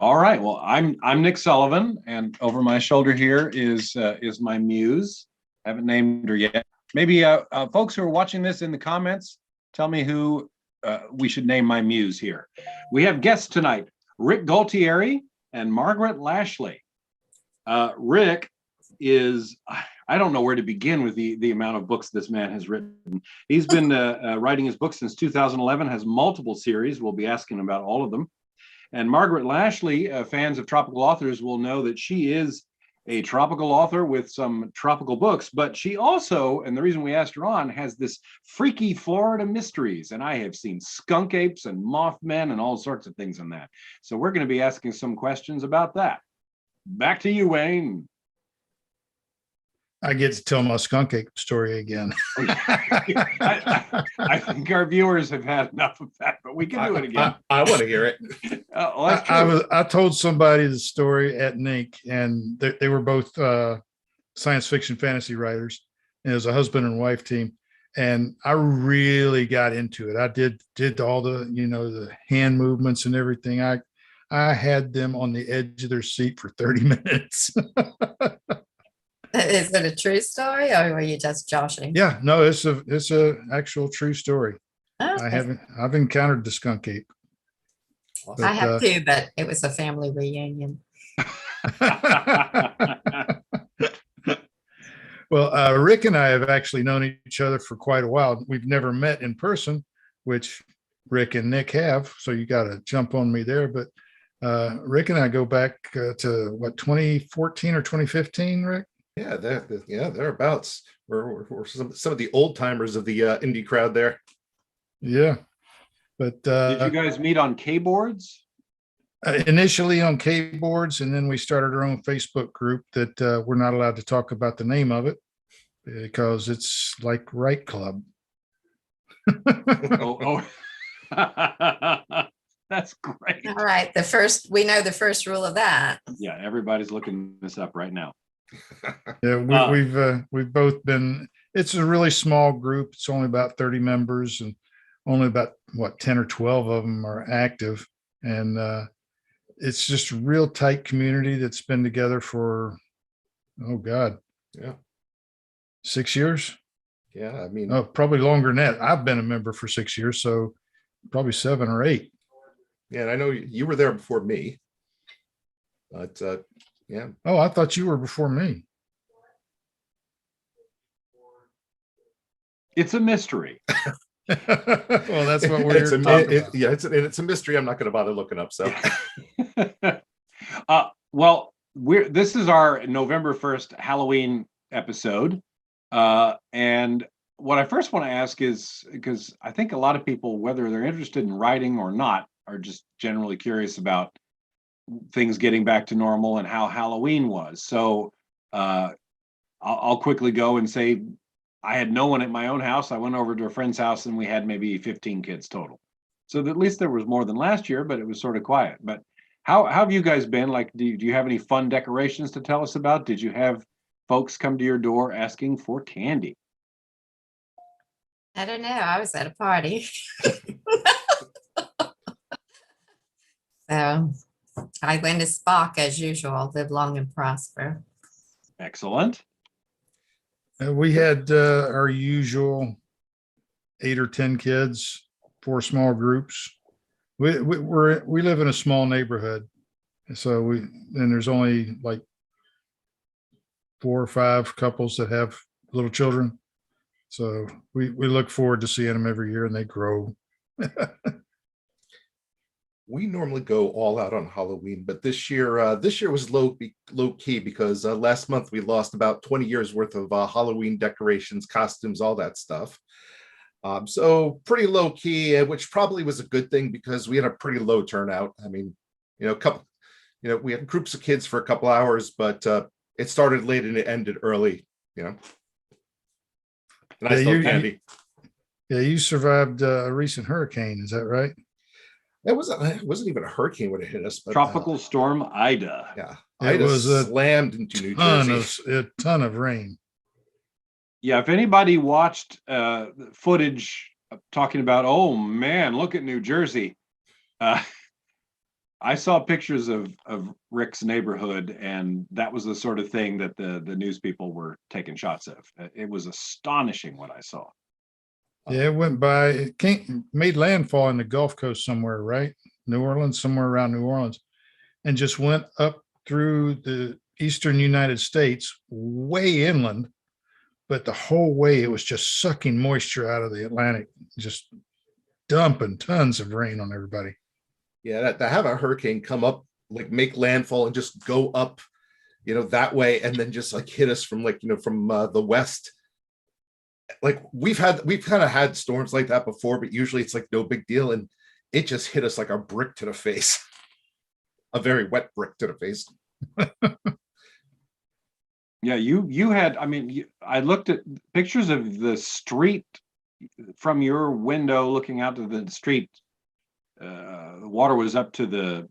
All right. Well, I'm Nick Sullivan, and over my shoulder here is my muse. Haven't named her yet. Maybe folks who are watching this in the comments, tell me who we should name my muse here. We have guests tonight: Rick Gualtieri and Margaret Lashley. Rick is, I don't know where to begin with the amount of books this man has written. He's been writing his books since 2011, has multiple series. We'll be asking about all of them. And Margaret Lashley, fans of tropical authors will know that she is a tropical author with some tropical books, but she also, and the reason we asked her on, has this freaky Florida mysteries. And I have seen skunk apes and mothmen and all sorts of things in that. So we're going to be asking some questions about that. Back to you, Wayne. I get to tell my skunk ape story again. I think our viewers have had enough of that, but we can do it again. I want to hear it. I told somebody the story at NINC, and they were both science fiction fantasy writers, and it was a husband and wife team. And I really got into it. I did all the the hand movements and everything. I had them on the edge of their seat for 30 minutes. Is it a true story, or were you just joshing? Yeah, no, it's a actual true story. Oh, I've encountered the skunk ape. But, I have too, but it was a family reunion. Well, Rick and I have actually known each other for quite a while. We've never met in person, which Rick and Nick have. So you got to jump on me there. But Rick and I go back to what, 2014 or 2015, Rick? Yeah, thereabouts. We're some of the old timers of the indie crowd there. Yeah, but did you guys meet on K-boards? Initially on K-boards, and then we started our own Facebook group that we're not allowed to talk about the name of it because it's like Right Club. oh. That's great. All right, we know the first rule of that. Yeah, everybody's looking this up right now. Yeah, we've both been. It's a really small group. It's only about 30 members, and only about 10 or 12 of them are active. And it's just a real tight community that's been together for, oh God, 6 years. Yeah, I mean, probably longer than that. I've been a member for 6 years, so probably 7 or 8. Yeah, and I know you were there before me, but yeah. Oh, I thought you were before me. It's a mystery. Well, that's what we're talking about. Yeah, it's a mystery. I'm not going to bother looking up. So, well, this is our November 1st Halloween episode, and what I first want to ask is, because I think a lot of people, whether they're interested in writing or not, are just generally curious about things getting back to normal and how Halloween was. So I'll quickly go and say I had no one at my own house. I went over to a friend's house and we had maybe 15 kids total. So at least there was more than last year, but it was sort of quiet. But how have you guys been? Like, do you have any fun decorations to tell us about? Did you have folks come to your door asking for candy? I don't know. I was at a party. So I went to Spock as usual, live long and prosper. Excellent. We had our usual 8 or 10 kids, 4 small groups. We live in a small neighborhood, so there's only like 4 or 5 couples that have little children. So we look forward to seeing them every year, and they grow. We normally go all out on Halloween, but this year was low key because last month we lost about 20 years worth of Halloween decorations, costumes, all that stuff. So pretty low key, which probably was a good thing because we had a pretty low turnout. I mean, we had groups of kids for a couple hours, but it started late and it ended early. And I still candy. Yeah, you survived a recent hurricane, is that right? It wasn't even a hurricane when it hit us. But, Tropical storm Ida. Yeah, it was slammed into New Jersey. A ton of rain. Yeah, if anybody watched footage talking about, oh man, look at New Jersey. I saw pictures of Rick's neighborhood, and that was the sort of thing that the news people were taking shots of. It was astonishing what I saw. Yeah, it went by, made landfall in the Gulf Coast somewhere, right? New Orleans, somewhere around New Orleans, and just went up through the eastern United States, way inland. But the whole way it was just sucking moisture out of the Atlantic, just dumping tons of rain on everybody. Yeah, to have a hurricane come up, like make landfall and just go up, that way, and then just like hit us from from the west. Like we've kind of had storms like that before, but usually it's like no big deal, and it just hit us like a brick to the face, a very wet brick to the face. Yeah, you had. I mean, I looked at pictures of the street from your window, looking out to the street. The water was up to the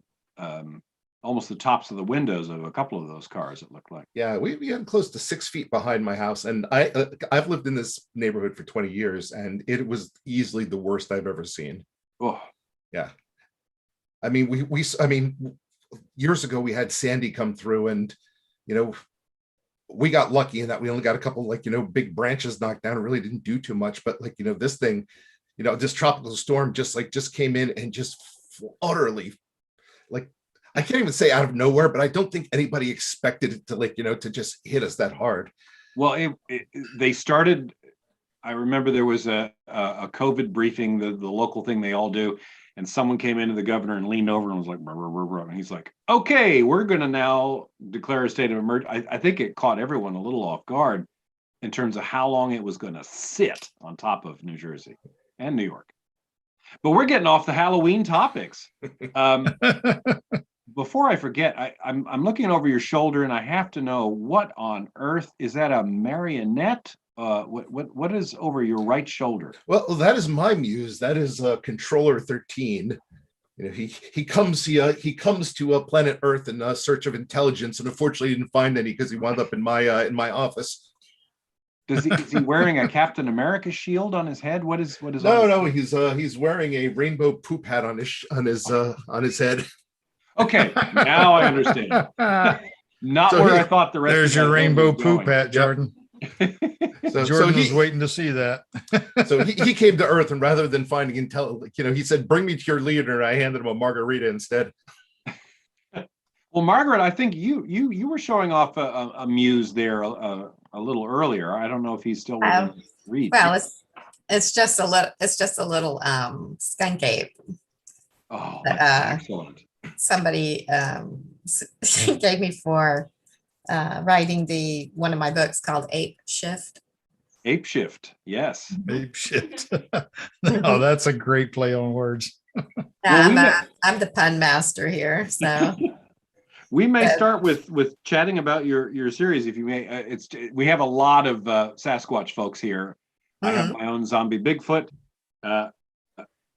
almost the tops of the windows of a couple of those cars. It looked like. Yeah, we had close to 6 feet behind my house, and I've lived in this neighborhood for 20 years, and it was easily the worst I've ever seen. Oh, yeah. I mean, I mean, years ago we had Sandy come through, and we got lucky in that we only got a couple big branches knocked down. It really didn't do too much, but this thing, this tropical storm just came in and just utterly, I can't even say out of nowhere, but I don't think anybody expected it to to just hit us that hard. Well, they started. I remember there was a COVID briefing, the local thing they all do, and someone came into the governor and leaned over and was like, "Brr, brr, brr, brr," and he's like, "Okay, we're going to now declare a state of emergency." I think it caught everyone a little off guard in terms of how long it was going to sit on top of New Jersey and New York. But we're getting off the Halloween topics. Before I forget, I'm looking over your shoulder, and I have to know, what on earth is that? A marionette? What is over your right shoulder? Well, that is my muse. That is Controller 13. He comes to planet Earth in search of intelligence, and unfortunately didn't find any because he wound up in my office. Is he wearing a Captain America shield on his head? What is? No, he's wearing a rainbow poop hat on his head. Okay, now I understand. Not so where I thought the rest. There's your rainbow poop hat, Jordan. So Jordan was waiting to see that. So he came to Earth, and rather than finding intel, he said, "Bring me to your leader." And I handed him a margarita instead. Well, Margaret, I think you were showing off a muse there a little earlier. I don't know if he's still read. Well, it's just a little skunk ape. Oh, excellent. Somebody gave me for writing one of my books called Ape Shift. Ape Shift, yes. Ape Shift. No, that's a great play on words. I'm the pun master here, so. We may start with chatting about your series, if you may. We have a lot of Sasquatch folks here. I have my own zombie Bigfoot.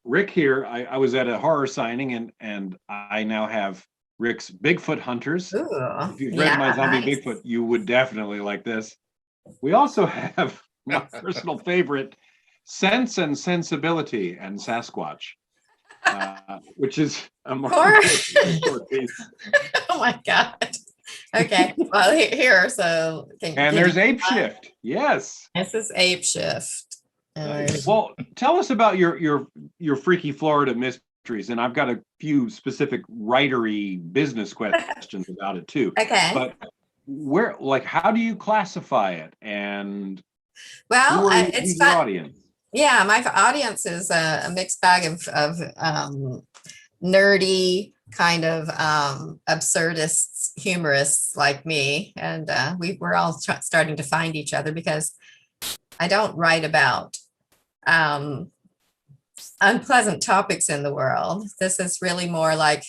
Rick here, I was at a horror signing, and I now have Rick's Bigfoot Hunters. Ooh, if you've read my zombie Bigfoot, you would definitely like this. We also have my personal favorite, Sense and Sensibility and Sasquatch, which is a more short piece. Oh my God. Okay. Well, here, so. And there's Ape Shift. Yes. This is Ape Shift. Well, tell us about your freaky Florida mysteries, and I've got a few specific writery business questions about it too. Okay. But how do you classify it? And well, it's fun. Audience? Yeah, my audience is a mixed bag of nerdy kind of absurdists, humorists like me, and we're all starting to find each other because I don't write about unpleasant topics in the world. This is really more like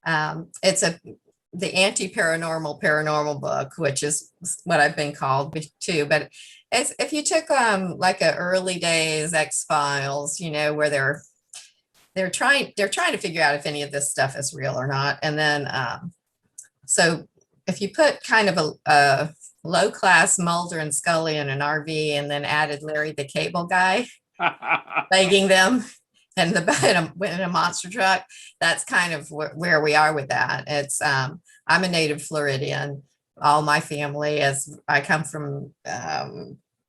it's the anti-paranormal book, which is what I've been called too. But if you took like a early days X-Files, where they're trying to figure out if any of this stuff is real or not, and then so if you put kind of a low-class Mulder and Scully in an RV and then added Larry the Cable Guy begging them, and in a monster truck. That's kind of where we are with that. It's I'm a native Floridian. All my family, as I come from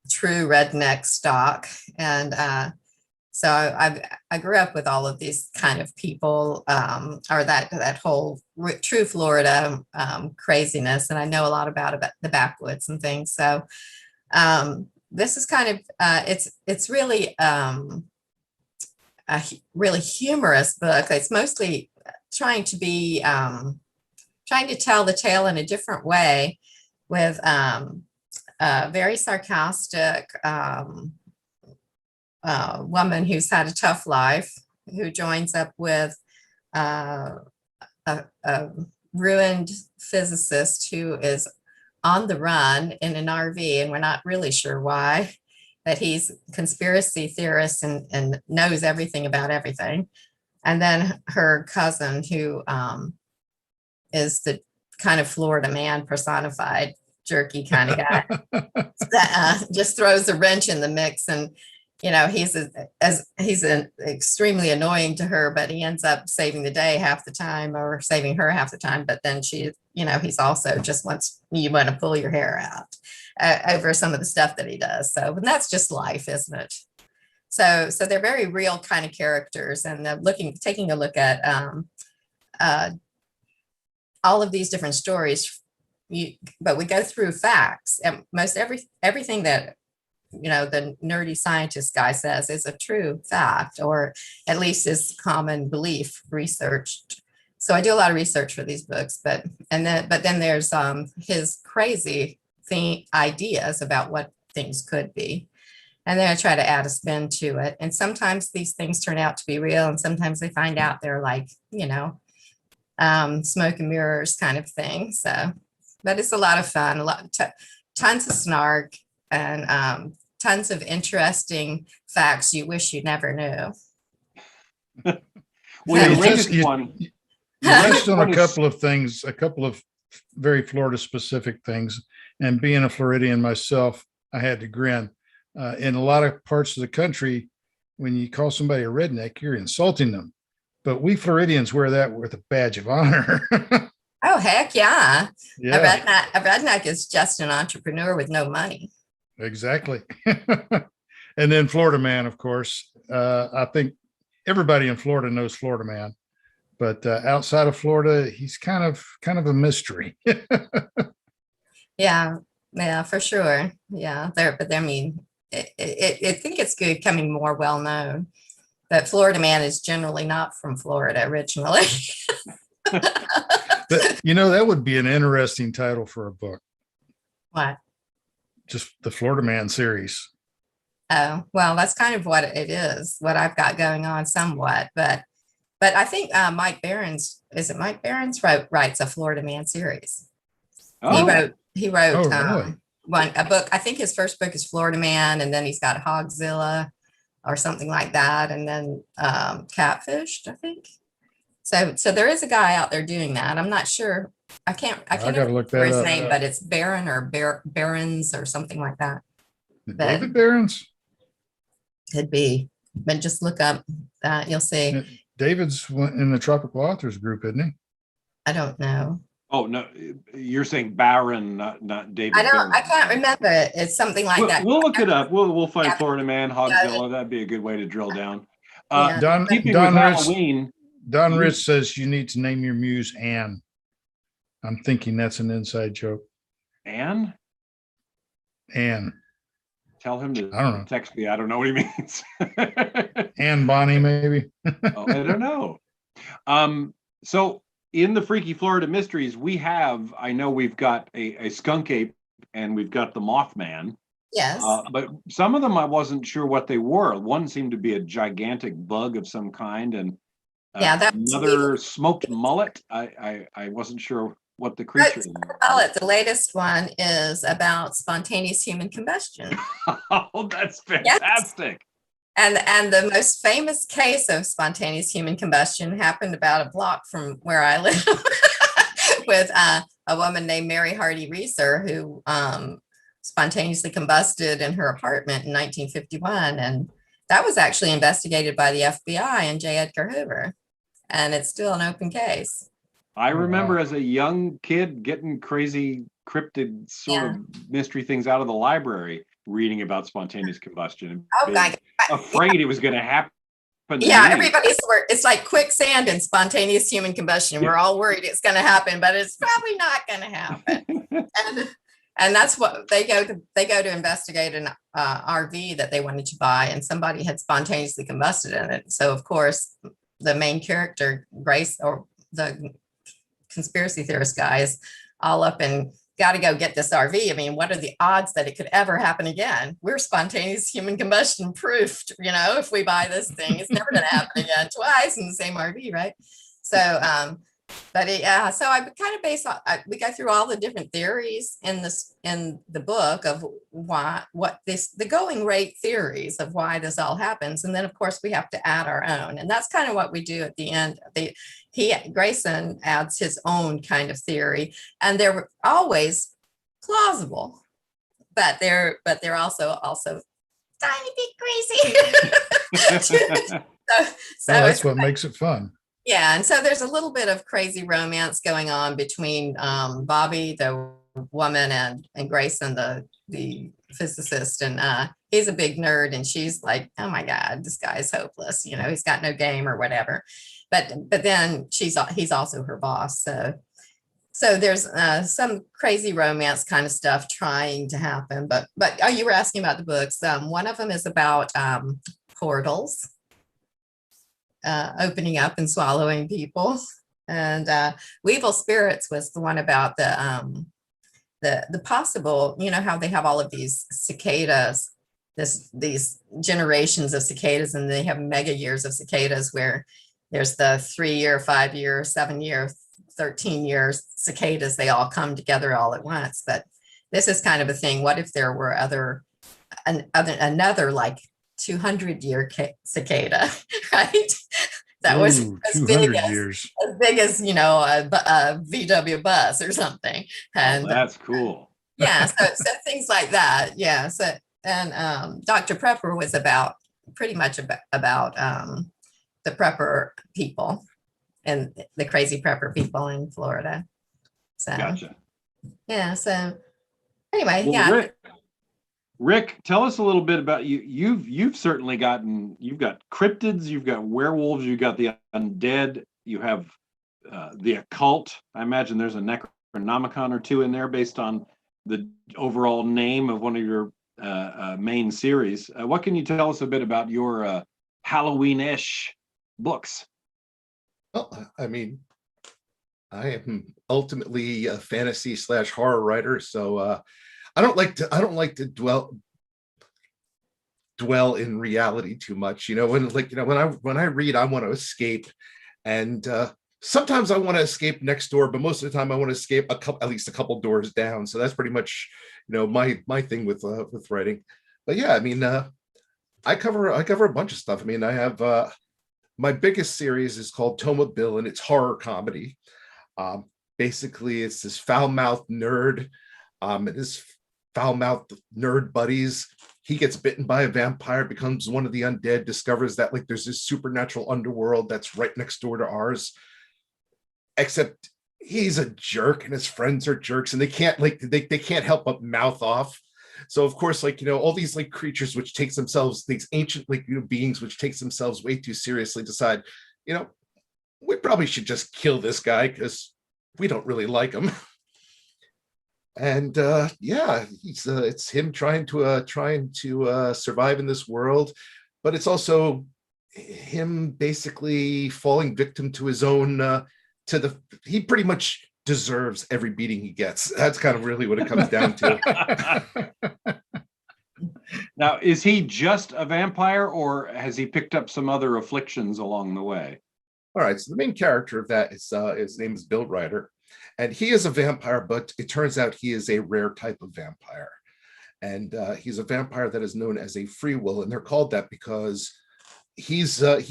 true redneck stock, and so I grew up with all of these kind of people, or that whole true Florida craziness, and I know a lot about the backwoods and things. So this is kind of it's really a really humorous book. It's mostly trying to be trying to tell the tale in a different way, with a very sarcastic woman who's had a tough life, who joins up with a ruined physicist who is on the run in an RV, and we're not really sure why, that he's a conspiracy theorist and knows everything about everything. And then her cousin, who is the kind of Florida man personified, jerky kind of guy, that just throws a wrench in the mix. And he's extremely annoying to her, but he ends up saving the day half the time, or saving her half the time. But then he's also just wants you want to pull your hair out over some of the stuff that he does. So, and that's just life, isn't it? So they're very real kind of characters, and taking a look at all of these different stories. But we go through facts, and most everything that the nerdy scientist guy says is a true fact, or at least is common belief researched. So I do a lot of research for these books, but then there's his crazy ideas about what things could be, and then I try to add a spin to it. And sometimes these things turn out to be real, and sometimes they find out they're like smoke and mirrors kind of thing. So, but it's a lot of fun, tons of snark, and tons of interesting facts you wish you never knew. Well, You the latest one. you touched on a couple of things, a couple of very Florida specific things. And being a Floridian myself, I had to grin. In a lot of parts of the country, when you call somebody a redneck, you're insulting them. But we Floridians wear that with a badge of honor. Oh, heck yeah. Yeah, A redneck is just an entrepreneur with no money. exactly. And then Florida man, of course. I think everybody in Florida knows Florida man, but outside of Florida, he's kind of a mystery. Yeah, for sure. Yeah, but I mean, I think it's becoming more well known that Florida man is generally not from Florida originally. That would be an interesting title for a book. What? Just the Florida Man series. Oh, well, that's kind of what it is, what I've got going on somewhat. But I think Mike Barron's, writes a Florida Man series. Oh, He wrote really? a book. I think his first book is Florida Man, and then he's got Hogzilla or something like that, and then Catfished, I think. So there is a guy out there doing that. I'm not sure. I can't gotta look remember that his up. name, but it's Barron or Barons or something like that. David Barron's? Could be, but just look up that, you'll see. David's in the Tropical Authors group, isn't he? I don't know. oh no, you're saying Barron, not David. I can't remember it. It's something like that. We'll look it up. We'll find Yeah. Florida Man, Hogzilla. That'd be a good way to drill down. Yeah. Don Keeping Don with Rich, Halloween. Don Rich says you need to name your muse Anne. I'm thinking that's an inside joke. Anne? Anne. Tell him to I don't know. text me. I don't know what he means. Anne Bonny, maybe. Oh, I don't know. So in the Freaky Florida Mysteries, I know we've got a skunk ape and we've got the Mothman. Yes. But some of them I wasn't sure what they were. One seemed to be a gigantic bug of some kind, and Yeah, that was another smoked mullet. I wasn't sure what the creature is. The latest one is about spontaneous human combustion. Oh, that's fantastic. And the most famous case of spontaneous human combustion happened about a block from where I live with a woman named Mary Hardy Reeser, who spontaneously combusted in her apartment in 1951. And that was actually investigated by the FBI and J. Edgar Hoover, and it's still an open case. I Oh, remember wow. as a young kid getting crazy cryptid sort Yeah. of mystery things out of the library, reading about spontaneous combustion and Oh being my God. afraid it was going to happen. to Yeah, me. everybody's it's like quicksand and spontaneous human combustion. We're all worried it's going to happen, but it's probably not going to happen. and that's what they go to investigate an RV that they wanted to buy, and somebody had spontaneously combusted in it. So of course, the main character, Grace, or the conspiracy theorist guy, is all up and got to go get this RV. I mean, what are the odds that it could ever happen again? We're spontaneous human combustion proofed, if we buy this thing, it's never going to happen again twice in the same RV, right? So, so I kind of we go through all the different theories in the book of the going rate theories of why this all happens. And then of course we have to add our own. And that's kind of what we do at the end. Grayson adds his own kind of theory, and they're always plausible, but they're also tiny bit crazy. so that's what makes it fun. Yeah, and so there's a little bit of crazy romance going on between Bobby, the woman, and Grayson, the physicist, and he's a big nerd, and she's like, oh my God, this guy's hopeless. He's got no game or whatever. But then he's also her boss. So there's some crazy romance kind of stuff trying to happen. But you were asking about the books. One of them is about portals. Opening up and swallowing people, and Weevil Spirits was the one about the possible, how they have all of these cicadas, these generations of cicadas, and they have mega years of cicadas where there's the 3-year, 5-year, 7-year, 13-year cicadas. They all come together all at once. But this is kind of a thing. What if there were another like 200-year cicada, right? That was as big as a VW bus or something. And that's cool. Yeah, so things like that. Yeah. So and Dr. Prepper was pretty much about the prepper people and the crazy prepper people in Florida. So gotcha. Yeah. So anyway, well, yeah. Rick, tell us a little bit about you. You've certainly you've got cryptids, you've got werewolves, you've got the undead, you have the occult. I imagine there's a Necronomicon or two in there based on the overall name of one of your main series. What can you tell us a bit about your Halloween-ish books? Well, I mean, I am ultimately a fantasy / horror writer, so I don't like to dwell in reality too much. When I read, I want to escape, and sometimes I want to escape next door, but most of the time I want to escape at least a couple doors down. So that's pretty much my thing with writing. But yeah, I mean, I cover a bunch of stuff. I mean, I have my biggest series is called Tome Bill, and it's horror comedy. Basically, it's this foul-mouthed nerd. His foul-mouthed nerd buddies. He gets bitten by a vampire, becomes one of the undead, discovers that there's this supernatural underworld that's right next door to ours. Except he's a jerk and his friends are jerks, and they can't they can't help but mouth off. So of course, all these creatures which takes themselves, these ancient beings which takes themselves way too seriously, decide, we probably should just kill this guy because we don't really like him. And yeah, it's him trying to survive in this world, but it's also him basically falling victim to his own he pretty much deserves every beating he gets. That's kind of really what it comes down to. Now, is he just a vampire, or has he picked up some other afflictions along the way? All right, so the main character of that is his name is Bill Ryder. And he is a vampire, but it turns out he is a rare type of vampire. And he's a vampire that is known as a free will. And they're called that because he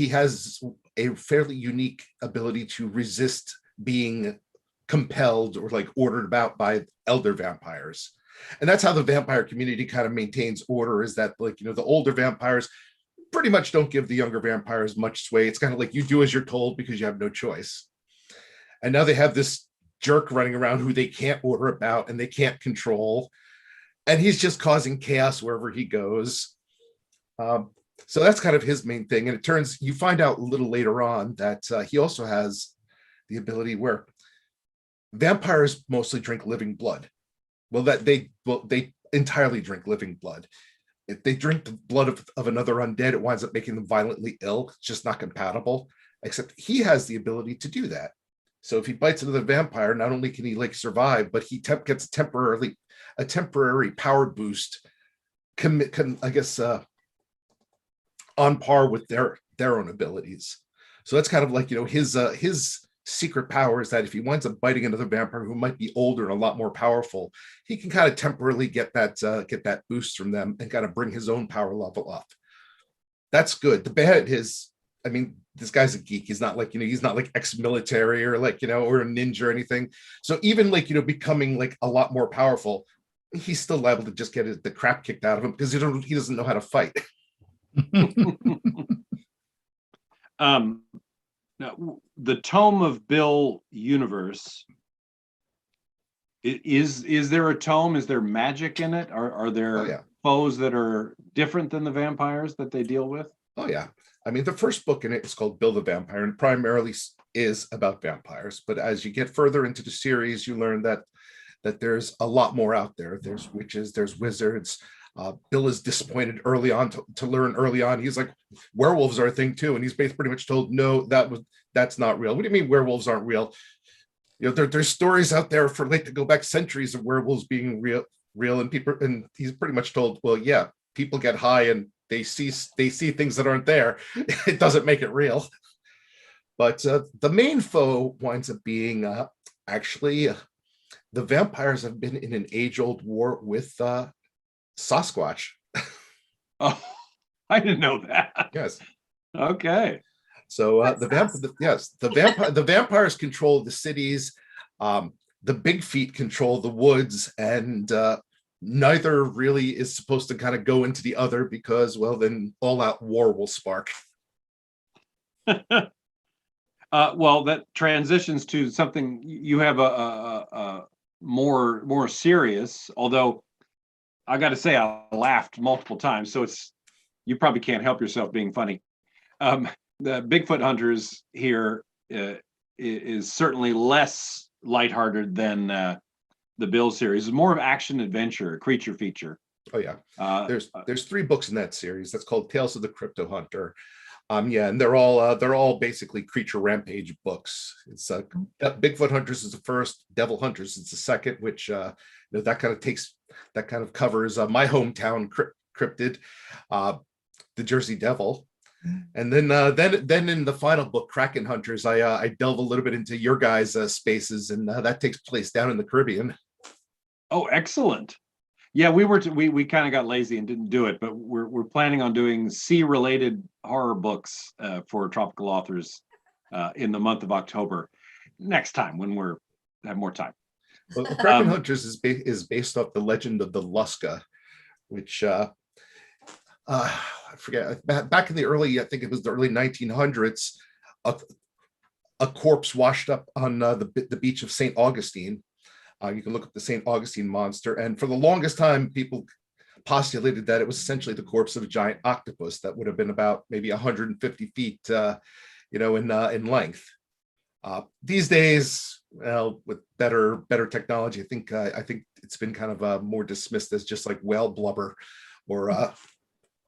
has a fairly unique ability to resist being compelled or ordered about by elder vampires. And that's how the vampire community kind of maintains order, is that the older vampires, pretty much don't give the younger vampires much sway. It's kind of like you do as you're told because you have no choice. And now they have this jerk running around who they can't order about and they can't control. And he's just causing chaos wherever he goes. So that's kind of his main thing. And it turns, you find out a little later on that he also has the ability where vampires mostly drink living blood. Well, they entirely drink living blood. If they drink the blood of another undead, it winds up making them violently ill. It's just not compatible, except he has the ability to do that. So if he bites another vampire, not only can he like survive, but he gets a temporary power boost, I guess, on par with their own abilities. So that's kind of like, his secret power is that if he winds up biting another vampire who might be older and a lot more powerful, he can kind of temporarily get that boost from them and kind of bring his own power level up. That's good. The bad is, I mean, this guy's a geek. He's not like, he's not like ex-military or like, or a ninja or anything. So even like, becoming like a lot more powerful, he's still liable to just get the crap kicked out of him because he doesn't know how to fight. Now, the Tome of Bill universe, is there a tome? Is there magic in it? Are there foes that are different than the vampires that they deal with? Oh yeah. I mean, the first book in it is called Bill the Vampire and primarily is about vampires. But as you get further into the series, you learn that there's a lot more out there. There's witches, there's wizards. Bill is disappointed early on to learn early on. He's like, werewolves are a thing too. And he's pretty much told, no, that's not real. What do you mean werewolves aren't real? There's stories out there for like to go back centuries of werewolves being real and people, and he's pretty much told, well, yeah, people get high and they see things that aren't there. It doesn't make it real. But the main foe winds up being actually the vampires have been in an age-old war with Sasquatch. Oh, I didn't know that. Yes. Okay. So the vampires control the cities. The big feet control the woods, and neither really is supposed to kind of go into the other because, well, then all-out war will spark. Well, that transitions to something you have a more serious, although I got to say I laughed multiple times, so you probably can't help yourself being funny. The Bigfoot Hunters here is certainly less lighthearted than the Bill series. It's more of action adventure, creature feature. Oh yeah, there's 3 books in that series. That's called Tales of the Crypto Hunter. And they're all basically creature rampage books. It's Bigfoot Hunters is the first, Devil Hunters is the second, which that kind of covers my hometown cryptid, the Jersey Devil. And then in the final book, Kraken Hunters, I delve a little bit into your guys' spaces, and that takes place down in the Caribbean. Oh, excellent! Yeah, we kind of got lazy and didn't do it, but we're planning on doing sea-related horror books for tropical authors in the month of October next time when we have more time. Well, Kraken Hunters is based off the legend of the Luska, which I forget, back in the early, I think it was the early 1900s, a corpse washed up on the beach of St. Augustine. You can look up the St. Augustine monster, and for the longest time, people postulated that it was essentially the corpse of a giant octopus that would have been about maybe 150 feet, in length. These days, well, with better technology, I think it's been kind of more dismissed as just like whale blubber, or.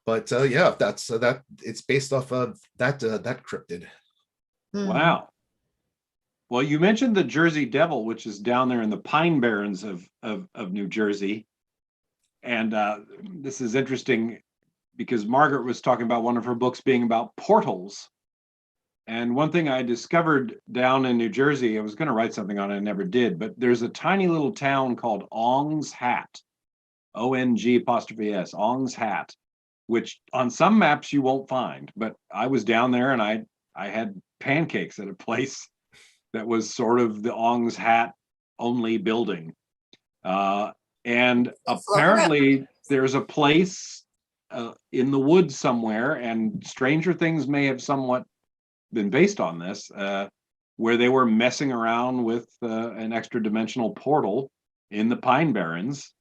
But that it's based off of that cryptid. Wow. Well, you mentioned the Jersey Devil, which is down there in the Pine Barrens of New Jersey. And this is interesting because Margaret was talking about one of her books being about portals. And one thing I discovered down in New Jersey, I was going to write something on it, I never did, but there's a tiny little town called Ong's Hat, ONG''S, Ong's Hat, which on some maps you won't find. But I was down there and I had pancakes at a place that was sort of the Ong's Hat only building. And apparently there's a place in the woods somewhere, and Stranger Things may have somewhat been based on this, where they were messing around with an extra dimensional portal in the Pine Barrens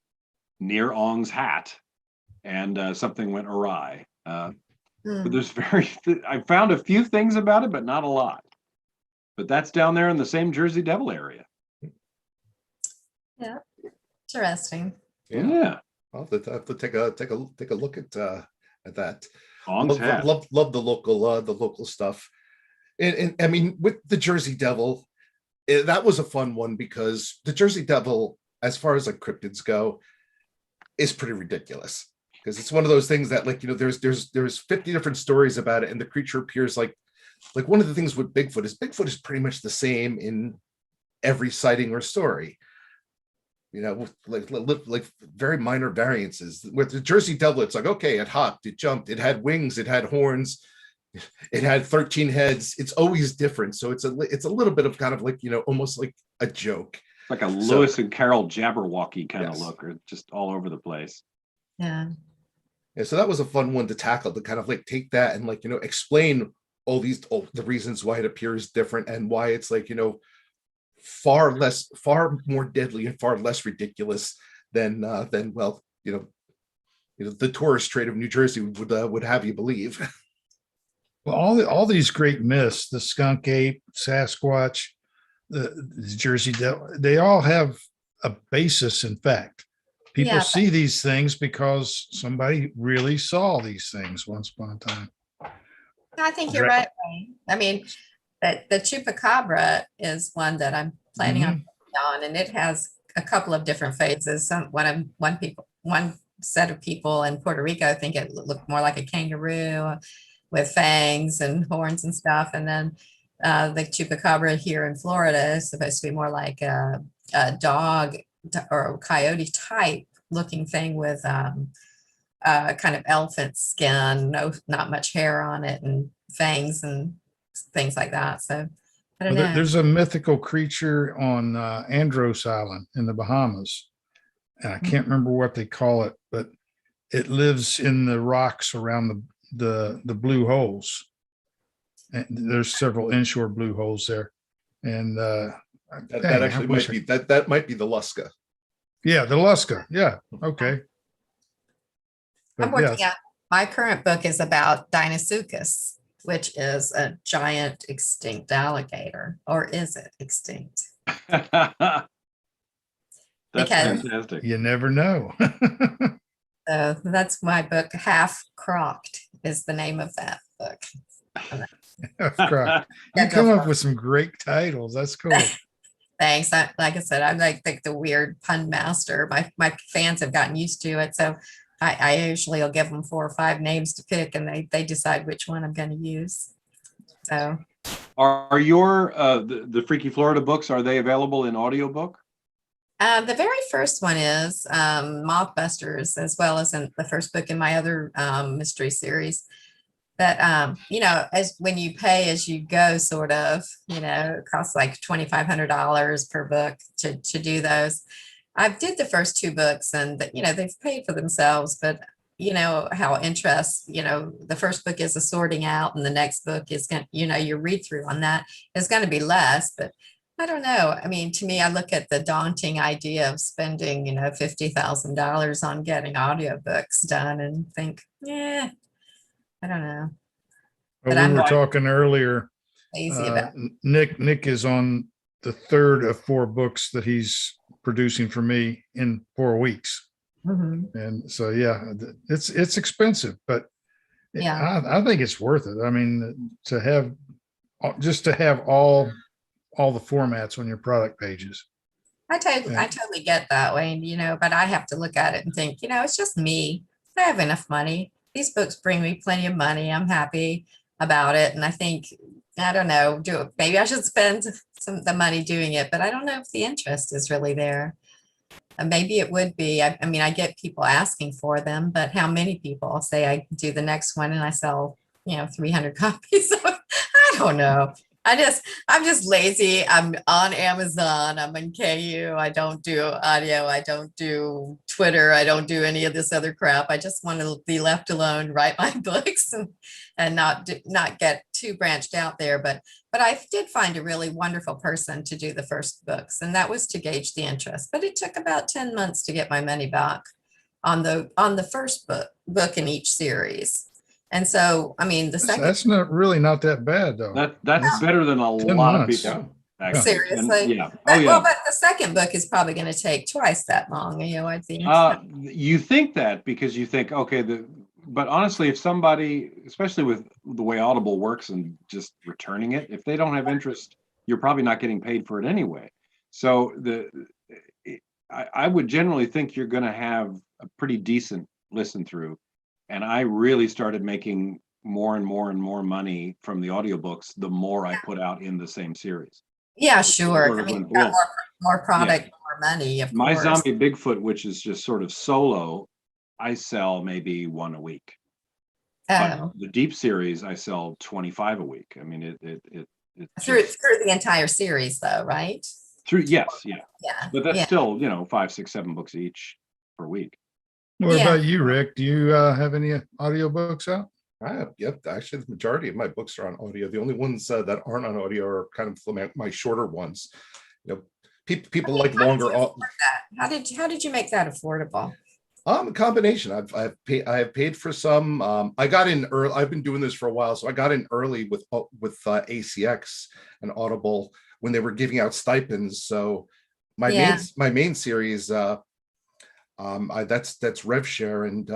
near Ong's Hat, and something went awry. But there's I found a few things about it, but not a lot. But that's down there in the same Jersey Devil area. Yeah, interesting. Yeah. I'll have to take a look at that. Ong's Hat. Love the local stuff. And I mean, with the Jersey Devil, that was a fun one because the Jersey Devil, as far as like cryptids go, is pretty ridiculous. Because it's one of those things that, like, you know, there's 50 different stories about it, and the creature appears like one of the things with Bigfoot is pretty much the same in every sighting or story. You know, like very minor variances. With the Jersey Devil, it's like, okay, it hopped, it jumped, it had wings, it had horns, it had 13 heads. It's always different. So it's a little bit of kind of like, you know, almost like a joke. Like a Lewis and Carroll Jabberwocky kind of Yes. look, or just all over the place. Yeah. Yeah, so that was a fun one to tackle, to kind of like take that and, like, you know, explain all the reasons why it appears different and why it's, like, you know, far more deadly and far less ridiculous than well, you know, the tourist trade of New Jersey would have you believe. Well, all these great myths, the skunk ape, Sasquatch, the Jersey Devil, they all have a basis in fact. People Yeah. see these things because somebody really saw these things once upon a time. I think you're right. Wayne. I mean, the Chupacabra is one that I'm planning on putting on, and it has a couple of different phases. One set of people in Puerto Rico think it looked more like a kangaroo with fangs and horns and stuff, and then the Chupacabra here in Florida is supposed to be more like a dog or coyote type looking thing with kind of elephant skin, not much hair on it, and fangs and things like that. So I don't know. There's a mythical creature on Andros Island in the Bahamas, and I can't remember what they call it, but it lives in the rocks around the blue holes. And there's several inshore blue holes there, and that actually might be that might be the Luska. Yeah, the Luska. Yeah. Okay. I'm working on my current book is about Deinosuchus, which is a giant extinct alligator, or is it extinct? That's Because- fantastic. You never know. So that's my book. Half Crocked is the name of that book. You come up with some great titles. That's cool. Thanks. Like I said, I'm like the weird pun master. My fans have gotten used to it. So I usually will give them 4 or 5 names to pick, and they decide which one I'm going to use. So Are your the Freaky Florida books, are they available in audiobook? the very first one is Mothbusters, as well as in the first book in my other mystery series. But you know, as when you pay as you go, sort of, you know, it costs like $2,500 per book to do those. I did the first 2 books, and you know, they've paid for themselves, but you know how interest, you know, the first book is a sorting out, and the next book is going to, you know, your read through on that is going to be less. But I don't know. I mean, to me, I look at the daunting idea of spending, you know, $50,000 on getting audiobooks done and think, yeah, I don't know. But Well, I'm we were like talking earlier. lazy about Nick is on the 3rd of 4 books that he's producing for me in 4 weeks. Mhm. And so, yeah, it's expensive, but Yeah. I think it's worth it. I mean, to have all the formats on your product pages. I totally get that way, you know, but I have to look at it and think, you know, it's just me. I have enough money. These books bring me plenty of money. I'm happy about it. And I think, I don't know, maybe I should spend the money doing it, but I don't know if the interest is really there. Maybe it would be. I mean, I get people asking for them, but how many people say I do the next one and I sell, you know, 300 copies? I don't know. I'm just lazy. I'm on Amazon. I'm in KU. I don't do audio. I don't do Twitter. I don't do any of this other crap. I just want to be left alone, write my books, and not get too branched out there. But I did find a really wonderful person to do the first books, and that was to gauge the interest. But it took about 10 months to get my money back on the first book in each series. And so, I mean, the second. That's not that bad though. That's better than a 10 lot of months. people. Actually. Seriously? Yeah. But, Oh yeah. well, but the second book is probably going to take twice that long, I think. You think that because you think, okay, but honestly, if somebody, especially with the way Audible works and just returning it, if they don't have interest, you're probably not getting paid for it anyway. So I would generally think you're going to have a pretty decent listen through. And I really started making more and more and more money from the audiobooks the more I put out in the same series. Yeah, sure. I mean, Well, got more product, more money, of my course. zombie Bigfoot, which is just sort of solo, I sell maybe one a week. But the deep series, I sell 25 a week. I mean, it through the entire series, though, right? Yes, yeah. Yeah. But that's still, 5, 6, 7 books each per week. What about you, Rick? Do you have any audiobooks out? Yep. Actually, the majority of my books are on audio. The only ones that aren't on audio are kind of my shorter ones. People like longer. How did you make that affordable? A combination. I've paid for some. I got in early. I've been doing this for a while, so I got in early with ACX and Audible when they were giving out stipends. So my main series. That's RevShare, and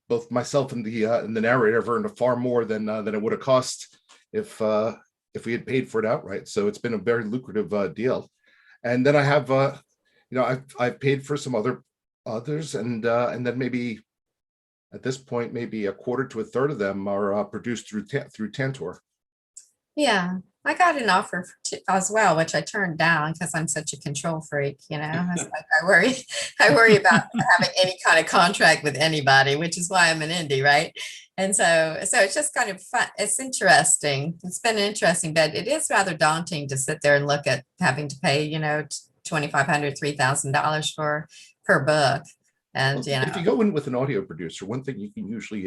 both myself and the narrator have earned far more than it would have cost if we had paid for it outright. So it's been a very lucrative deal. And then I have I've paid for some others, and then maybe at this point maybe a quarter to a third of them are produced through Tantor. Yeah, I got an offer as well, which I turned down because I'm such a control freak. It's like I worry about having any kind of contract with anybody, which is why I'm an indie, right? And so it's just kind of fun. It's interesting. It's been interesting, but it is rather daunting to sit there and look at having to pay, $2,500, $3,000 per book. And if you go in with an audio producer, one thing you can usually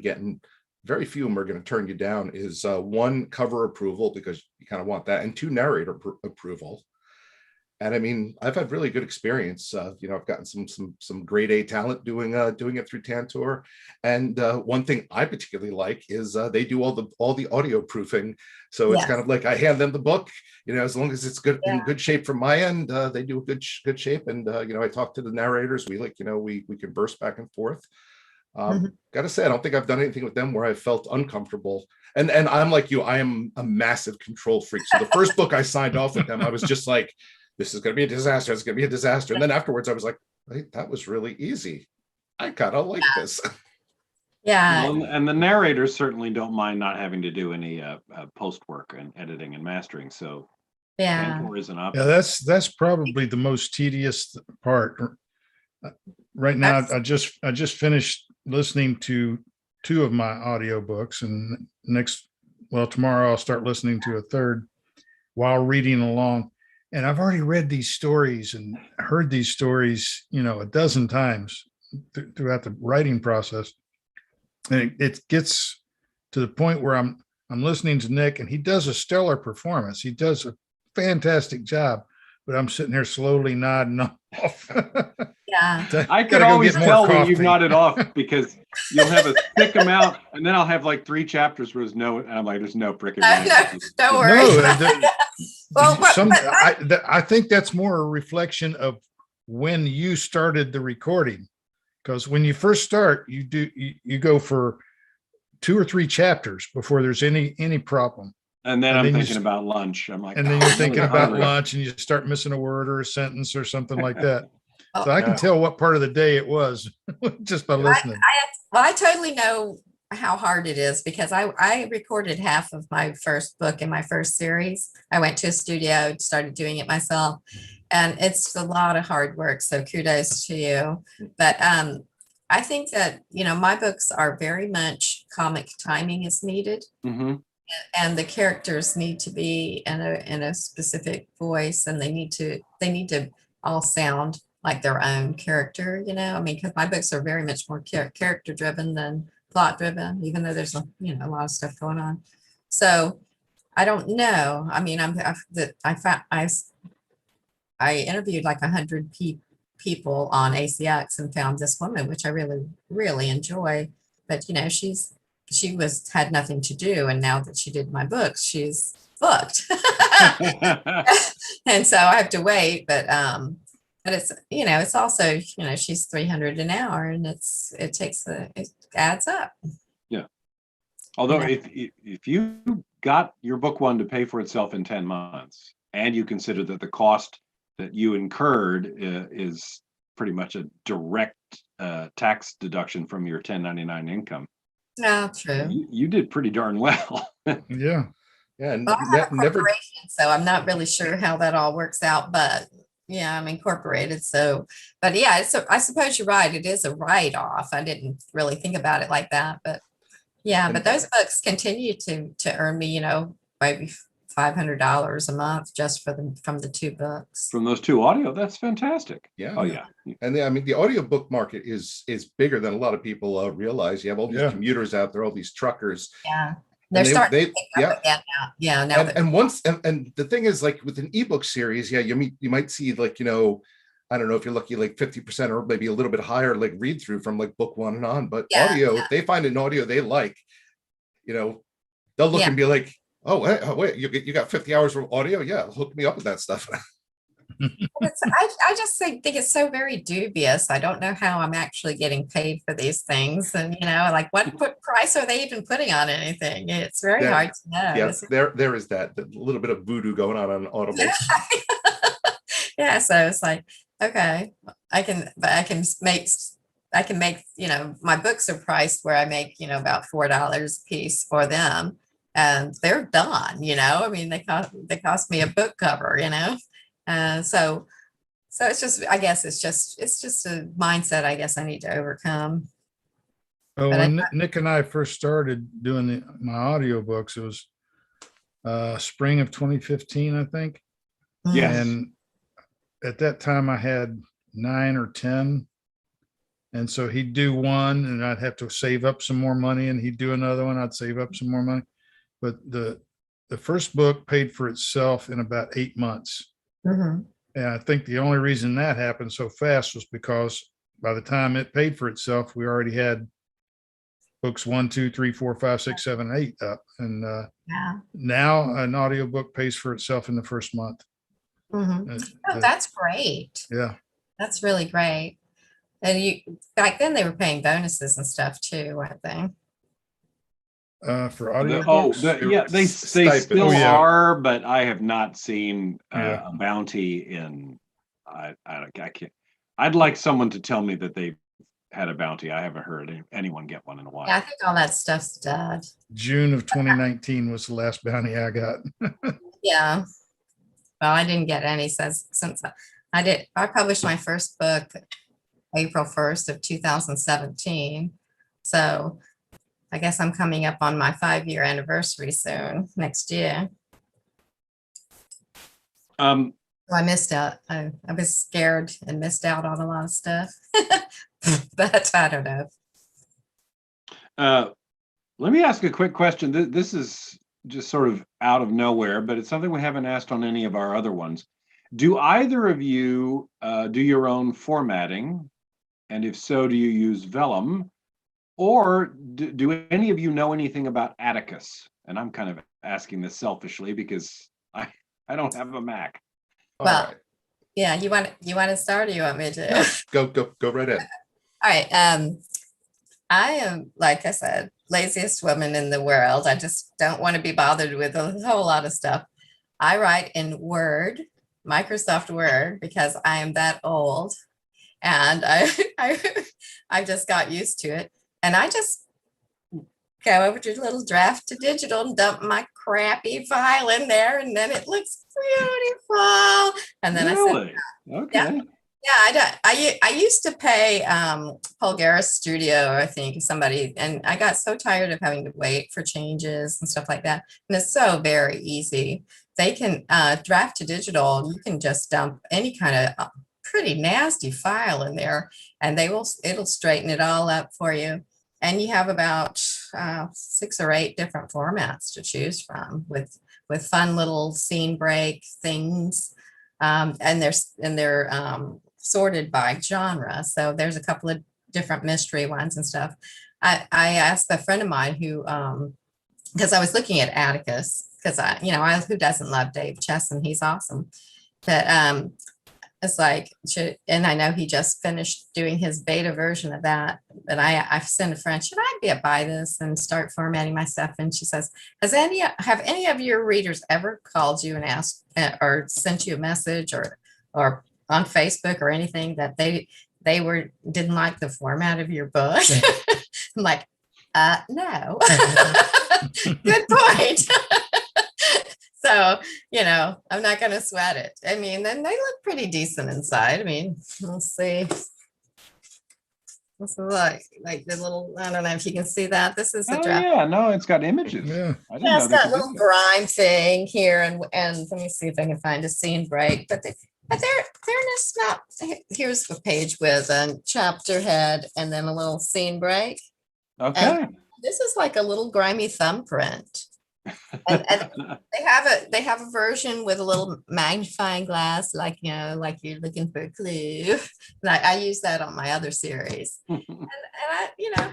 get, and very few of them are going to turn you down, is one, cover approval, because you kind of want that, and two, narrator approval. And I mean, I've had really good experience. I've gotten some grade A talent doing it through Tantor. And one thing I particularly like is they do all the audio proofing. So it's kind of like I hand them the book, as long as it's good in good shape from my end, they do a good shape. And I talk to the narrators. We converse back and forth. Gotta say, I don't think I've done anything with them where I felt uncomfortable. And I'm like you, I am a massive control freak. So the first book I signed off with them, I was just like, this is going to be a disaster. It's going to be a disaster. And then afterwards I was like, hey, that was really easy. I kind of like this. Yeah. Well, and the narrators certainly don't mind not having to do any post work and editing and mastering. So Tantor is an option. Yeah, that's probably the most tedious part. Right now, I just finished listening to 2 of my audiobooks, and tomorrow I'll start listening to a third while reading along. And I've already read these stories and heard these stories, a dozen times throughout the writing process. And it gets to the point where I'm listening to Nick, and he does a stellar performance. He does a fantastic job, but I'm sitting here slowly nodding off. Yeah. I can always tell when you've nodded off, because you'll have a thick amount, and then I'll have like 3 chapters where and I'm like, there's no freaking way. Don't worry. I think that's more a reflection of when you started the recording, because when you first start, you go for 2 or 3 chapters before there's any problem. And then I'm thinking about lunch. I'm like, and then you're thinking about lunch, and you start missing a word or a sentence or something like that. So I can tell what part of the day it was just by listening. I totally know how hard it is, because I recorded half of my first book in my first series. I went to a studio, started doing it myself, and it's a lot of hard work. So kudos to you. But I think that, my books are very much comic timing is needed. Mm-hmm. and the characters need to be in a specific voice, and they need to all sound like their own character, you know. I mean, because my books are very much more character driven than plot driven, even though there's a lot of stuff going on. So I don't know. I mean, I interviewed like 100 people on ACX and found this woman, which I really, really enjoy. But you know, she had nothing to do, and now that she did my books, she's booked. And so I have to wait. But it's, you know, it's also, you know, she's 300 an hour, and it adds up. Yeah. Although Yeah. if you got your book one to pay for itself in 10 months, and you consider that the cost that you incurred is pretty much a direct tax deduction from your 1099 income. No, true. You did pretty darn well. Yeah. Yeah, and Well, I have a never. corporation, so I'm not really sure how that all works out, but yeah, I'm incorporated. So, but yeah, I suppose you're right. It is a write-off. I didn't really think about it like that, but yeah, but those books continue to earn me, you know, maybe $500 a month just from the 2 books. From those 2 audio, that's fantastic. Yeah. Oh yeah. And I mean, the audiobook market is bigger than a lot of people realize. You have all these commuters out there, all these truckers. Yeah. They're starting to pick up again now. Yeah. Now and the thing is, like with an ebook series, yeah, you might see, like, you know, I don't know if you're lucky, like 50% or maybe a little bit higher, like read through from like book 1 and on. But audio, if they find an audio they like, you know, they'll look and be like, oh, wait, you got 50 hours of audio? Yeah, hook me up with that stuff. I just think it's so very dubious. I don't know how I'm actually getting paid for these things. And, you know, like what price are they even putting on anything? It's very hard to know. Yes, there is that little bit of voodoo going on Audible. Yeah, so it's like, okay, I can make, you know, my books are priced where I make, you know, about $4 a piece for them, and they're done, you know. I mean, they cost me a book cover, you know. So it's just, I guess it's just a mindset I guess I need to overcome. Oh, when Nick and I first started doing my audiobooks, it was spring of 2015, I think. Yes. And at that time I had 9 or 10. And so he'd do one and I'd have to save up some more money, and he'd do another one. I'd save up some more money. But the first book paid for itself in about 8 months. Mm-hmm. And I think the only reason that happened so fast was because by the time it paid for itself, we already had books 1, 2, 3, 4, 5, 6, 7, 8 up. And now an audiobook pays for itself in the first month. Mm-hmm. Oh, that's great. Yeah. That's really great. And back then they were paying bonuses and stuff too, weren't they? For audiobooks? They still are, but I have not seen a bounty in. I can't. I'd like someone to tell me that they had a bounty. I haven't heard anyone get one in a while. Yeah, I think all that stuff's dead. June of 2019 was the last bounty I got. Yeah. Well, I didn't get any since I published my first book April 1st of 2017. So I guess I'm coming up on my 5-year anniversary soon, next year. So I missed out. I was scared and missed out on a lot of stuff, but I don't know. Let me ask a quick question. This is just sort of out of nowhere, but it's something we haven't asked on any of our other ones. Do either of you do your own formatting? And if so, do you use Vellum? Or do any of you know anything about Atticus? And I'm kind of asking this selfishly because I don't have a Mac. Well, yeah, you want to start, or you want me to? No, go right ahead. All right. I am, like I said, laziest woman in the world. I just don't want to be bothered with a whole lot of stuff. I write in Word, Microsoft Word, because I am that old, and I just got used to it. And I just go over to little draft to digital and dump my crappy file in there, and then it looks beautiful. And then really? Okay. Yeah, I don't, I used to pay Pulgaris Studio, I think somebody, and I got so tired of having to wait for changes and stuff like that. And it's so very easy. They can draft to digital. You can just dump any kind of pretty nasty file in there, and it'll straighten it all up for you. And you have about 6 or 8 different formats to choose from with fun little scene break things. And they're sorted by genre. So there's a couple of different mystery ones and stuff. I asked a friend of mine who, because I was looking at Atticus, because who doesn't love Dave Chesson? He's awesome. But it's like, and I know he just finished doing his beta version of that. But I sent a friend, should I buy this and start formatting my stuff? And she says, have any of your readers ever called you and asked or sent you a message or on Facebook or anything that they didn't like the format of your book? I'm like, no. Good point. So, I'm not going to sweat it. I mean, then they look pretty decent inside. I mean, we'll see. This is like the little, I don't know if you can see that. This is the draft. Yeah, no, it's got images. Yeah. I didn't Yeah, know it's they got could a do little that. grime thing here, and let me see if I can find a scene break. But they're just not. Here's a page with a chapter head and then a little scene break. Okay. And this is like a little grimy thumbprint. And they have a version with a little magnifying glass, like you're looking for a clue. And I use that on my other series. And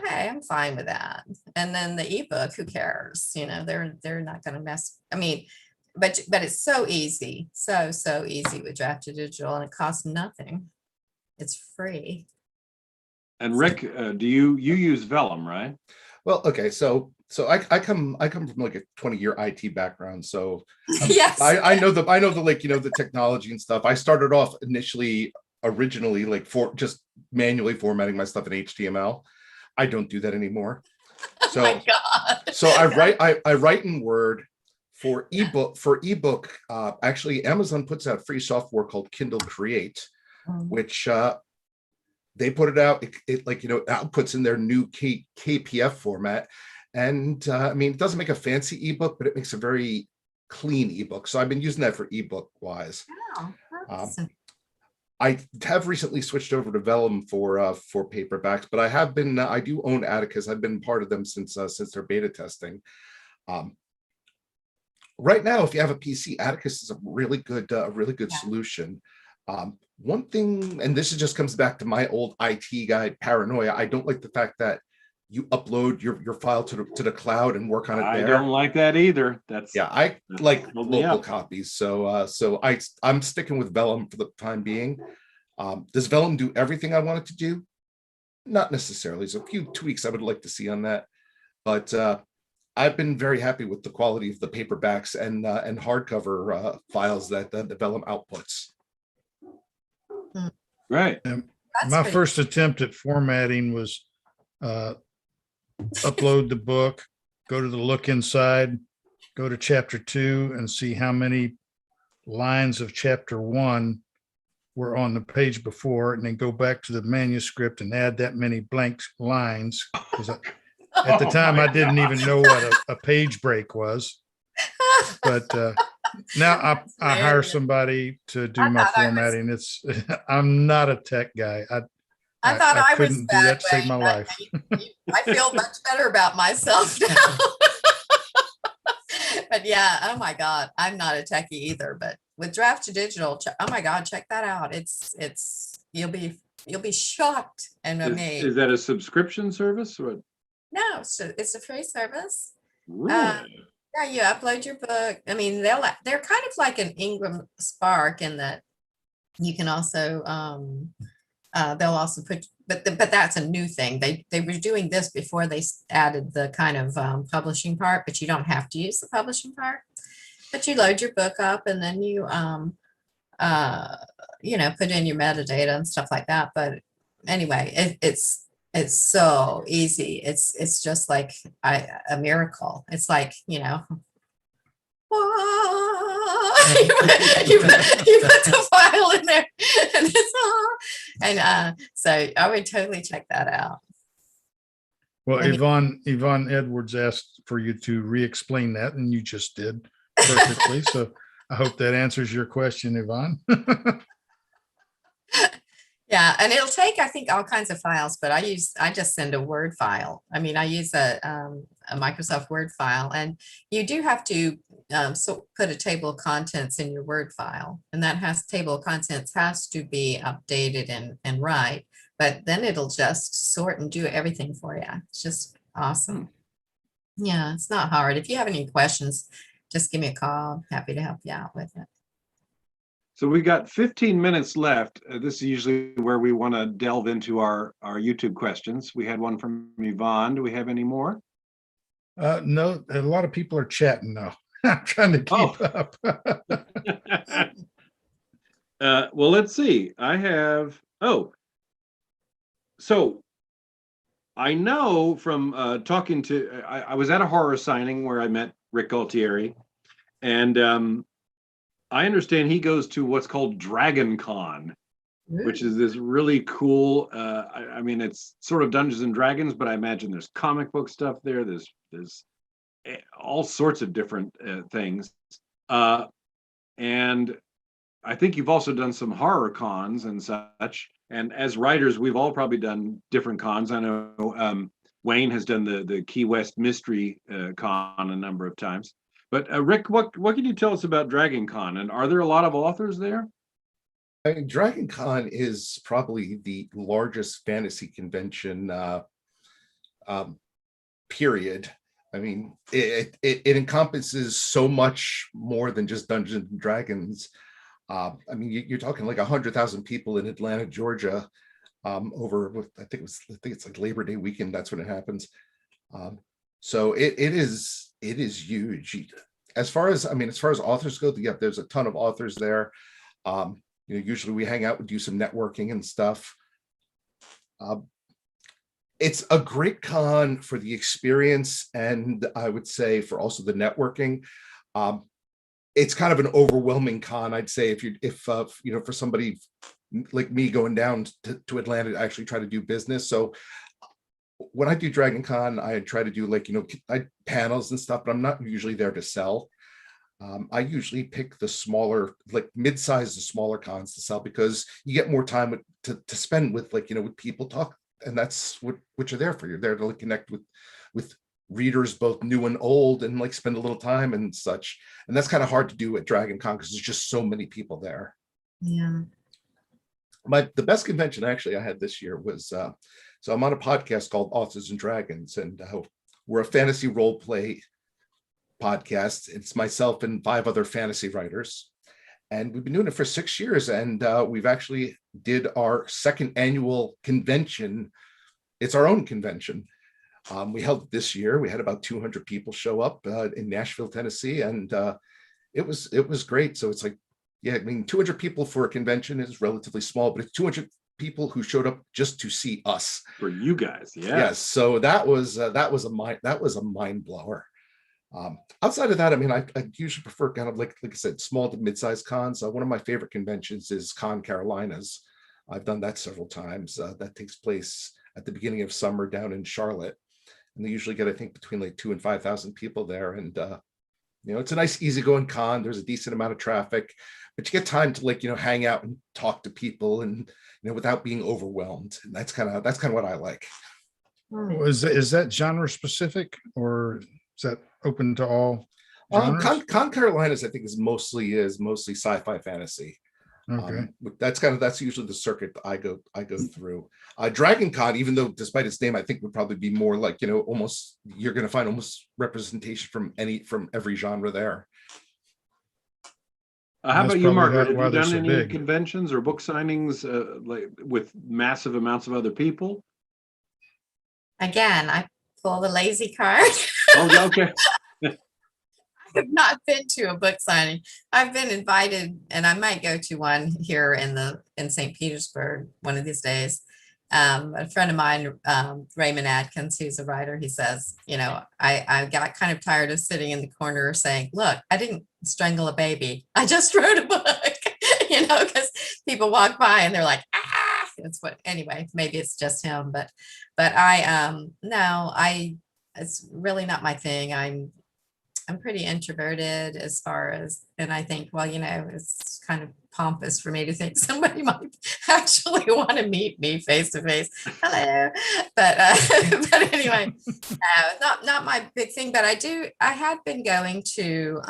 hey, I'm fine with that. And then the ebook, who cares? They're not going to mess. I mean, but it's so easy, so easy with Draft to Digital, and it costs nothing. It's free. And Rick, do you use Vellum, right? Well, okay, so I come from like a 20-year IT background, so Yes. I know the the technology and stuff. I started off originally like for just manually formatting my stuff in HTML. I don't do that anymore. So Oh my God. so I write in Word for ebook. Actually, Amazon puts out free software called Kindle Create, which they put it out. It outputs in their new KPF format. And I mean, it doesn't make a fancy ebook, but it makes a very clean ebook. So I've been using that for ebook wise. Wow. I have recently switched over to Vellum for paperbacks, but I do own Atticus. I've been part of them since their beta testing. Right now, if you have a PC, Atticus is a really good solution. One thing, and this just comes back to my old IT guy paranoia. I don't like the fact that you upload your file to the cloud and work on it there. I don't like that either. I like local copies. So I'm sticking with Vellum for the time being. Does Vellum do everything I want it to do? Not necessarily. There's a few tweaks I would like to see on that, but I've been very happy with the quality of the paperbacks and hardcover files that the Vellum outputs. Right. My first attempt at formatting was upload the book, go to the look inside, go to chapter 2 and see how many lines of chapter 1 were on the page before, and then go back to the manuscript and add that many blank lines. Because at the time, I didn't even know what a page break was. But now I hire somebody to do my formatting. I'm not a tech guy. I thought I couldn't do that to save my life. I feel much better about myself now. But yeah, oh my God, I'm not a techie either. But with Draft to Digital, oh my God, check that out. It's you'll be shocked and amazed. Is that a subscription service or? No, so it's a free service. Really? Yeah, you upload your book. I mean, they're kind of like an Ingram Spark in that you can also they'll also put, but that's a new thing. They were doing this before they added the kind of publishing part, but you don't have to use the publishing part. But you load your book up and then you put in your metadata and stuff like that. But anyway, it's so easy. It's just like a miracle. It's like, you put the file in there and it's And so I would totally check that out. Well, And Yvonne Edwards asked for you to re-explain that, and you just did perfectly. So I hope that answers your question, Yvonne. yeah, and it'll take, I think, all kinds of files, but I just send a Word file. I mean, I use a Microsoft Word file, and you do have to so put a table of contents in your Word file, and that table of contents has to be updated and right, but then it'll just sort and do everything for you. It's just awesome. Yeah, it's not hard. If you have any questions, just give me a call. I'm happy to help you out with it. So we got 15 minutes left. This is usually where we want to delve into our YouTube questions. We had one from Yvonne. Do we have any more? No, a lot of people are chatting now. I'm trying to keep up. Well, let's see. I have, so I know from talking to, I was at a horror signing where I met Rick Galtieri, and I understand he goes to what's called Dragon Con, which is this really cool, I mean, it's sort of Dungeons and Dragons, but I imagine there's comic book stuff there. There's all sorts of different things. And I think you've also done some horror cons and such. And as writers, we've all probably done different cons. I know Wayne has done the Key West Mystery Con a number of times. But Rick, what can you tell us about Dragon Con? And are there a lot of authors there? I mean, Dragon Con is probably the largest fantasy convention period. I mean, it encompasses so much more than just Dungeons and Dragons. I mean, you're talking like 100,000 people in Atlanta, Georgia, over I think it's like Labor Day weekend. That's when it happens. So it is huge. As far as authors go, yeah, there's a ton of authors there. Usually we hang out and do some networking and stuff. It's a great con for the experience, and I would say for also the networking. It's kind of an overwhelming con, I'd say, if for somebody like me going down to Atlanta to actually try to do business. So when I do Dragon Con, I try to do panels and stuff, but I'm not usually there to sell. I usually pick the smaller, like mid-size to smaller cons to sell, because you get more time to spend with with people talk, and that's what you're there for. You're there to connect with readers, both new and old, and spend a little time and such. And that's kind of hard to do at Dragon Con because there's just so many people there. Yeah. The best convention actually I had this year was so I'm on a podcast called Authors and Dragons, and we're a fantasy role play podcast. It's myself and 5 other fantasy writers, and we've been doing it for 6 years, and we've actually did our 2nd annual convention. It's our own convention. We held it this year. We had about 200 people show up in Nashville, Tennessee, and it was great. So it's 200 people for a convention is relatively small, but it's 200 people who showed up just to see us. For you guys, yeah. Yes. So that was a mind blower. Outside of that, I mean, I usually prefer kind of like I said, small to mid-sized cons. One of my favorite conventions is Con Carolinas. I've done that several times. That takes place at the beginning of summer down in Charlotte, and they usually get, I think, between 2,000 and 5,000 people there. And it's a nice, easygoing con. There's a decent amount of traffic, but you get time to hang out and talk to people, and without being overwhelmed. And that's kind of what I like. Is that genre specific, or is that open to all genres? Con Carolinas, I think, is mostly sci-fi fantasy. Okay. That's usually the circuit I go through. Dragon Con, even though despite its name, I think would probably be more almost, you're going to find almost representation from every genre there. How about you, Margaret? Have you done so any big. conventions or book signings with massive amounts of other people? Again, I pull the lazy card. Oh, yeah, okay. I have not been to a book signing. I've been invited, and I might go to one here in St. Petersburg one of these days. A friend of mine, Raymond Adkins, who's a writer, he says, I got kind of tired of sitting in the corner saying, look, I didn't strangle a baby. I just wrote a book, because people walk by and they're like, It's what, anyway, maybe it's just him, but no, it's really not my thing. I'm pretty introverted as far as, and I think, well, it's kind of pompous for me to think somebody might actually want to meet me face to face. Hello. But but anyway, not my big thing, but I had been going to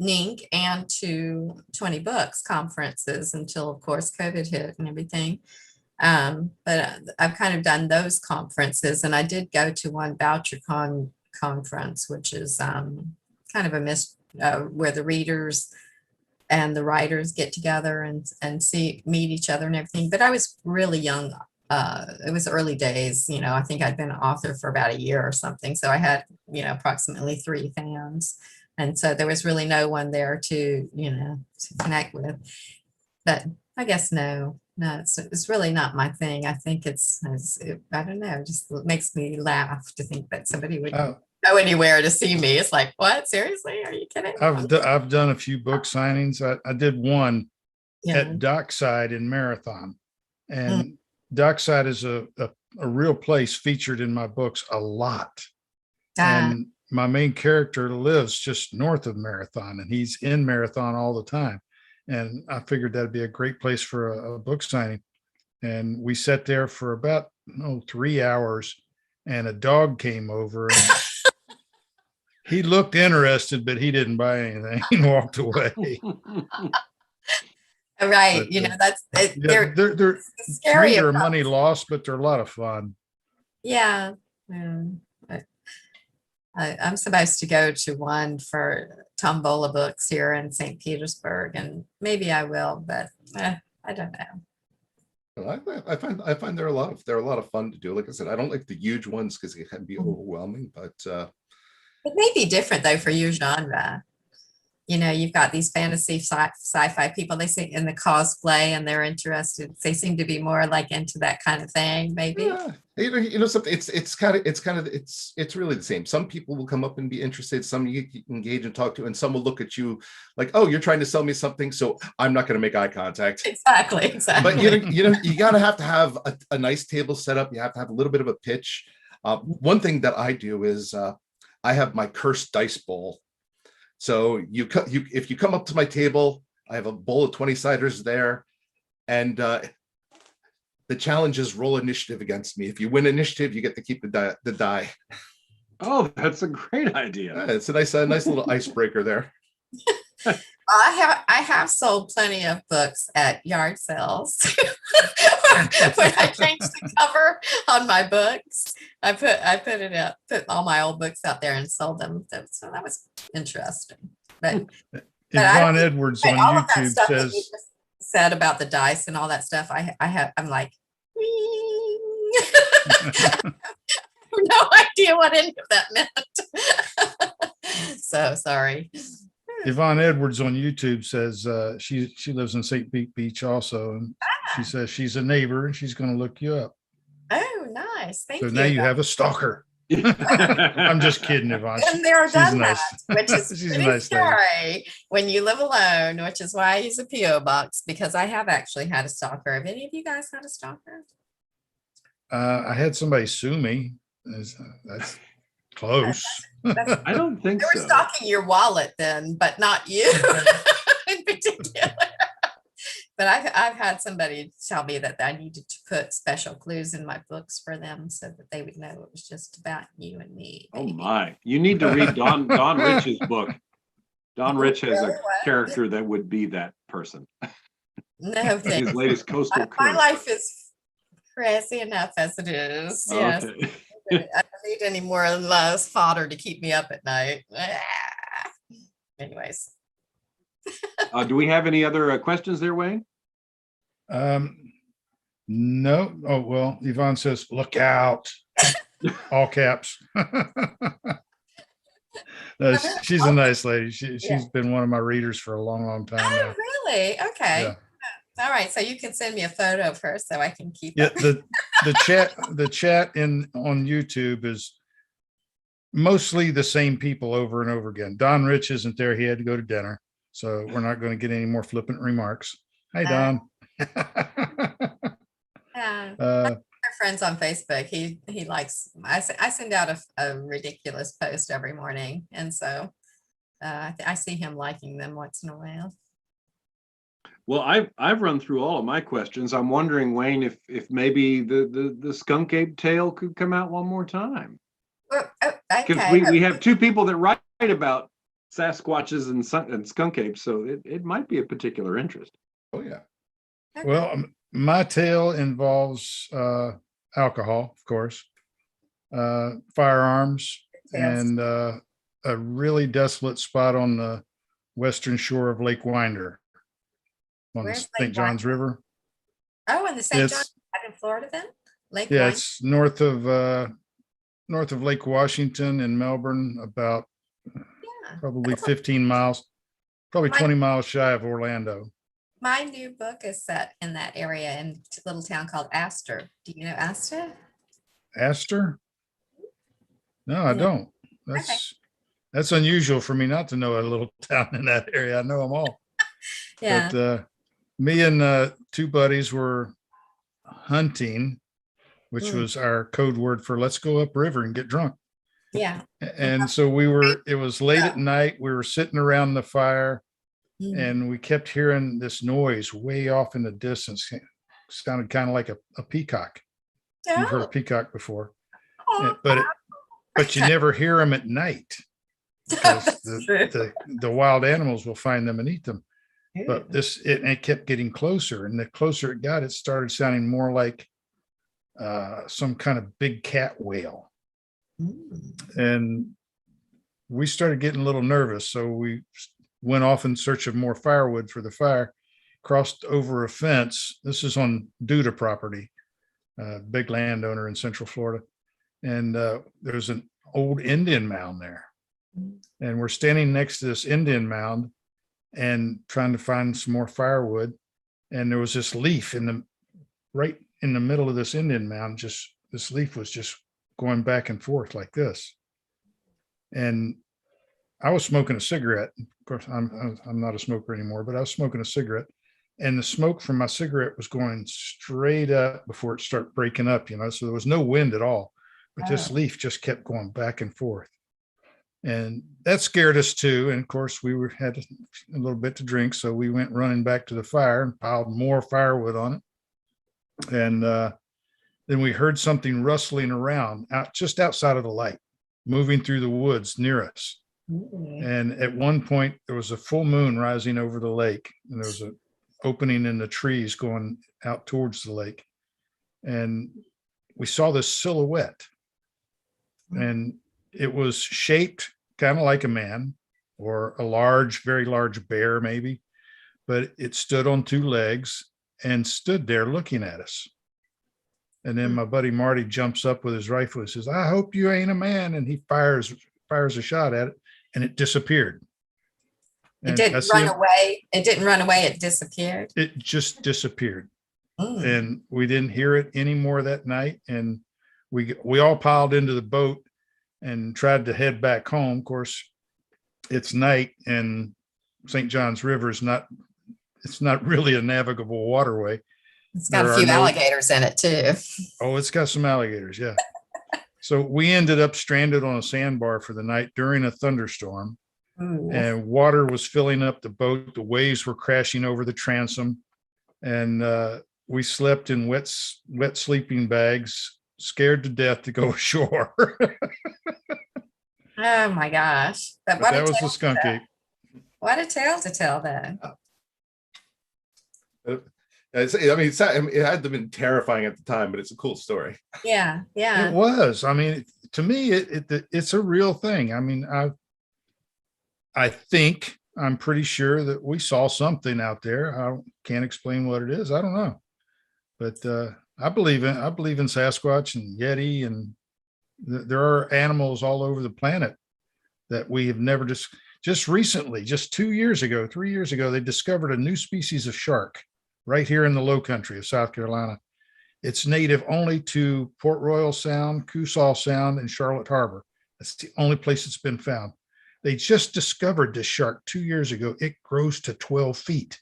NINC and to 20 Books conferences until, of course, COVID hit and everything. But I've kind of done those conferences, and I did go to one VoucherCon conference, which is kind of where the readers and the writers get together and meet each other and everything. But I was really young. It was early days, I think I'd been an author for about a year or something. So I had, approximately 3 fans. And so there was really no one there to connect with. But I guess no, it's really not my thing. I think I don't know, just makes me laugh to think that somebody would go anywhere to see me. It's like, what? Seriously? Are you kidding? I've done a few book signings. I did one at Dockside in Marathon, and Dockside is a real place featured in my books a lot. And my main character lives just north of Marathon, and he's in Marathon all the time. And I figured that'd be a great place for a book signing. And we sat there for about 3 hours, and a dog came over, and he looked interested, but he didn't buy anything. He walked away. Right. But, that's it. Yeah, they're scary. They're money lost, but they're a lot of fun. Yeah. I'm supposed to go to one for Tombola Books here in St. Petersburg, and maybe I will, but I don't know. I find they're a lot of fun to do. Like I said, I don't like the huge ones because it can be overwhelming, but It may be different though for your genre. You've got these fantasy sci-fi people, they say in the cosplay, and they're interested. They seem to be more like into that kind of thing, maybe. Yeah. Something. It's really the same. Some people will come up and be interested. Some you engage and talk to, and some will look at you like, "Oh, you're trying to sell me something, so I'm not going to make eye contact." Exactly. But you gotta have to have a nice table set up. You have to have a little bit of a pitch. One thing that I do is I have my cursed dice bowl. So if you come up to my table, I have a bowl of 20-siders there, and the challenge is roll initiative against me. If you win initiative, you get to keep the die. Oh, that's a great idea. Yeah, it's a nice little icebreaker there. I have sold plenty of books at yard sales. When I changed the cover on my books, I put all my old books out there and sold them. So that was interesting. But Yvonne Edwards on YouTube says, said about the dice and all that stuff. I'm like, no idea what any of that meant. So sorry. Yvonne Edwards on YouTube says she lives in St. Pete Beach also, and she says she's a neighbor and she's going to look you up. Oh, nice. Thank you. So now you have a stalker. I'm just kidding, Yvonne. And they're done nice. that, which is She's pretty a nice lady. scary when you live alone, which is why I use a P.O. box, because I have actually had a stalker. Have any of you guys had a stalker? I had somebody sue me. That's close. I don't think They were so. stalking your wallet then, but not you in particular. But I've had somebody tell me that I needed to put special clues in my books for them so that they would know it was just about you and me. Oh my! You need to read Don Rich's book. Don Rich has a character that would be that person. No, His thanks. latest coastal My curse. life is crazy enough as it is. Yes. Okay. I don't need any more fodder to keep me up at night. Anyways. Do we have any other questions there, Wayne? No. Oh, well, Yvonne says, look out. All caps. She's a nice lady. She's been one of my readers for a long time Oh, now. really? Okay. Yeah. All right. So you can send me a photo of her so I can keep Yeah, up. the chat on YouTube is mostly the same people over and over again. Don Rich isn't there. He had to go to dinner. So we're not going to get any more flippant remarks. Hey, Don. Uh, Our friends on Facebook. He likes. I send out a ridiculous post every morning, and so I see him liking them once in a while. Well, I've run through all of my questions. I'm wondering, Wayne, if maybe the Skunk Ape Tale could come out one more time. Well, Because okay. we have two people that write about Sasquatches and skunk apes, so it might be a particular interest. Oh yeah. Okay. well, my tale involves alcohol, of course, firearms, Tales. and a really desolate spot on the western shore of Lake Winder on the Where's St. Lake John's Winder? River. Oh, in the St. John It's in Florida, then Lake yeah, Wine. it's north of Lake Washington in Melbourne, about Yeah. probably 15 miles, probably My- 20 miles shy of Orlando. My new book is set in that area in a little town called Astor. Do you know Astor? Astor? No, I Yeah. don't. That's unusual for me not to know a little town in that area. I know them all. Yeah. But me and two buddies were hunting, which Mm. was our code word for let's go upriver and get drunk. Yeah. And so it was late at night. We were sitting around the fire Mm. and we kept hearing this noise way off in the distance. It sounded kind of like a peacock. You've heard Oh. of peacock before, Oh. but you never hear them at night because That's true. the wild animals will find them and eat them. But it kept getting closer, and the closer it got, it started sounding more like some kind of big cat wail. Mm. And we started getting a little nervous, so we went off in search of more firewood for the fire, crossed over a fence. This is on Duda property, big landowner in Central Florida. And there's an old Indian mound there. And we're standing next to this Indian mound and trying to find some more firewood. And there was this leaf right in the middle of this Indian mound. This leaf was just going back and forth like this. And I was smoking a cigarette. Of course, I'm not a smoker anymore, but I was smoking a cigarette. And the smoke from my cigarette was going straight up before it started breaking up, so there was no wind at all. But this leaf just kept going back and forth. And that scared us too. And of course, we had a little bit to drink. So we went running back to the fire and piled more firewood on it. And then we heard something rustling around just outside of the light, moving through the woods near us. Mm. And at one point, there was a full moon rising over the lake. And there was an opening in the trees going out towards the lake. And we saw this silhouette. And it was shaped kind of like a man or a very large bear, maybe, but it stood on two legs and stood there looking at us. And then my buddy Marty jumps up with his rifle and says, "I hope you ain't a man." And he fires a shot at it, and it disappeared. It didn't run away. It didn't run away. It disappeared. It just disappeared. Mm. And we didn't hear it anymore that night. And we all piled into the boat and tried to head back home. Of course, it's night, and St. John's River it's not really a navigable waterway. It's got a few alligators in it too. Oh, it's got some alligators, yeah. So we ended up stranded on a sandbar for the night during a thunderstorm. Ooh. And water was filling up the boat. The waves were crashing over the transom. And we slept in wet sleeping bags, scared to death to go ashore. Oh my gosh. But that was the skunk ape. What a tale to tell then. I mean, it had to have been terrifying at the time, but it's a cool story. Yeah. Yeah. It was. I mean, to me, it's a real thing. I mean, I'm pretty sure that we saw something out there. I can't explain what it is. I don't know, but I believe in Sasquatch and Yeti, and there are animals all over the planet that we have never just recently, just 3 years ago, they discovered a new species of shark right here in the low country of South Carolina. It's native only to Port Royal Sound, Coosaw Sound, and Charlotte Harbor. That's the only place it's been found. They just discovered this shark 2 years ago. It grows to 12 feet.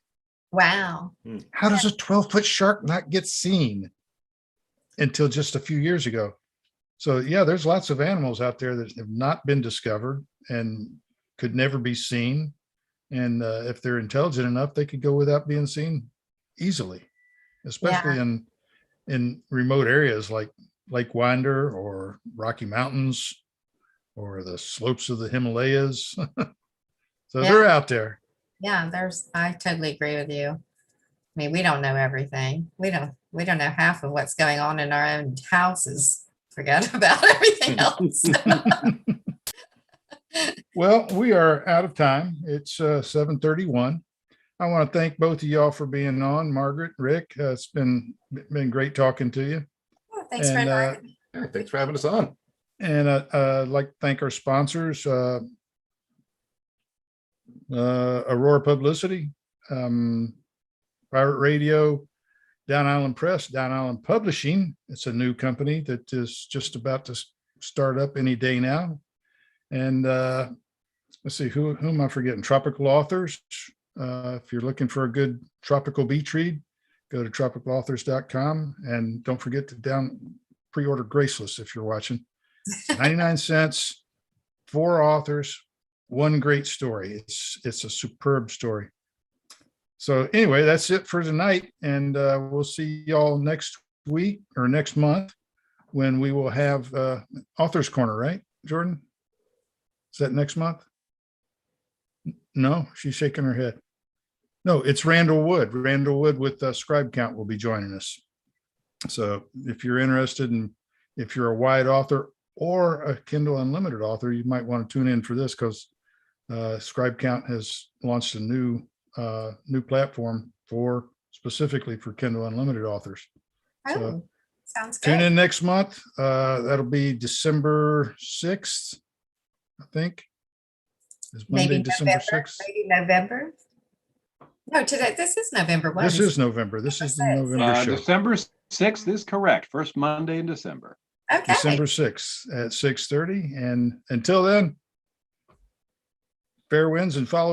Wow. How does a 12-foot shark not get seen? until just a few years ago. So yeah, there's lots of animals out there that have not been discovered and could never be seen. And if they're intelligent enough, they could go without being seen easily, especially in remote areas like Lake Winder or Rocky Mountains or the slopes of the Himalayas. So Yeah. they're out there. Yeah, I totally agree with you. I mean, we don't know everything. We don't know half of what's going on in our own houses. Forget about everything else. Well, we are out of time. It's 7:31. I want to thank both of y'all for being on, Margaret, Rick. It's been great talking to you. Oh, thanks for And, inviting me. Yeah, thanks for having us on. And I'd like to thank our sponsors, Aurora Publicity, Pirate Radio, Down Island Press, Down Island Publishing. It's a new company that is just about to start up any day now. And let's see, who am I forgetting? Tropical Authors. If you're looking for a good tropical beach read, go to tropicalauthors.com, and don't forget to pre-order Graceless if you're watching. 99 cents, 4 authors, 1 great story. It's a superb story. So anyway, that's it for tonight, and we'll see y'all next week or next month when we will have Author's Corner, right, Jordan? Is that next month? No, she's shaking her head. No, it's Randall Wood. Randall Wood with Scribe Count will be joining us. So if you're interested, and if you're a wide author or a Kindle Unlimited author, you might want to tune in for this, because Scribe Count has launched a new platform specifically for Kindle Unlimited authors. So Sounds tune good. in next month. That'll be December 6th, I think. Is Monday, Maybe December November. 6th. Maybe November. No, this is November. What This is November. This is the November show. December 6th is correct. First Monday in December. Okay. December 6th at 6:30. And until then, fair winds and follow